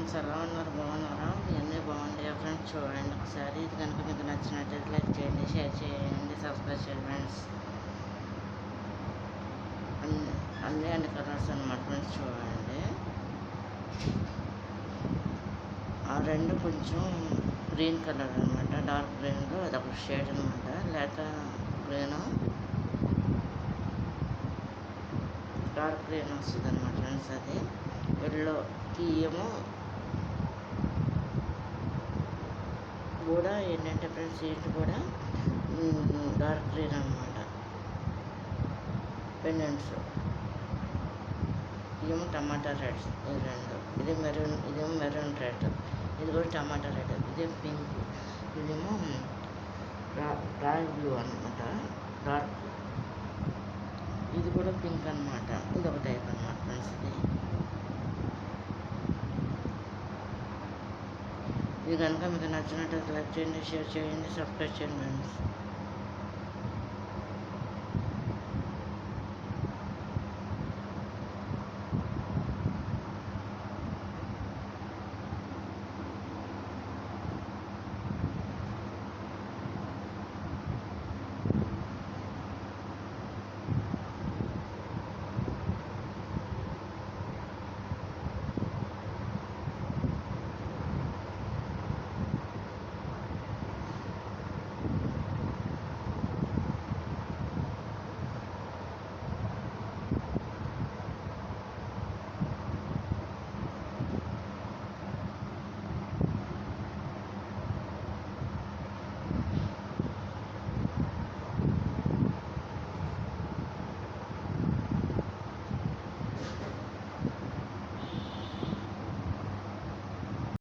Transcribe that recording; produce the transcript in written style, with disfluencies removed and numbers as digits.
Friends, ఎలా ఉన్నారు? బాగున్నారా? మీ అన్నీ బాగుంటాయా ఫ్రెండ్స్? చూడండి ఒకసారి. ఇది కనుక మీకు నచ్చినట్టయితే లైక్ చేయండి, షేర్ చేయండి, సబ్స్క్రైబ్ చేయండి ఫ్రెండ్స్. అన్ని కలర్స్ అనమాట ఫ్రెండ్స్. చూడండి, ఆ రెండు కొంచెం గ్రీన్ కలర్ అనమాట, డార్క్ గ్రీన్లో అదొక షేడ్ అనమాట. లేక గ్రీన్, డార్క్ గ్రీన్ వస్తుంది అనమాట ఫ్రెండ్స్. అది ఎల్లోకి ఏమో కూడా ఏంటంటే ఫ్రెండ్స్, సీట్ కూడా డార్క్ గ్రీన్ అనమాట. పెండెంట్స్ ఇదేమో టమాటా రెడ్, ఈ రెండు. ఇదేమో మెరూన్ రెడ్, ఇది కూడా టమాటా రెడ్. ఇదే పింక్, ఇదేమో రాయల్ బ్లూ అనమాట, డార్క్. ఇది కూడా పింక్ అనమాట. ఇది ఒక టైప్ అనమాట ఫ్రెండ్స్. ఇది కనుక మీకు నచ్చినట్టు లైక్ చేయండి, షేర్ చేయండి, సబ్స్క్రైబ్ చేయండి ఫ్రెండ్స్.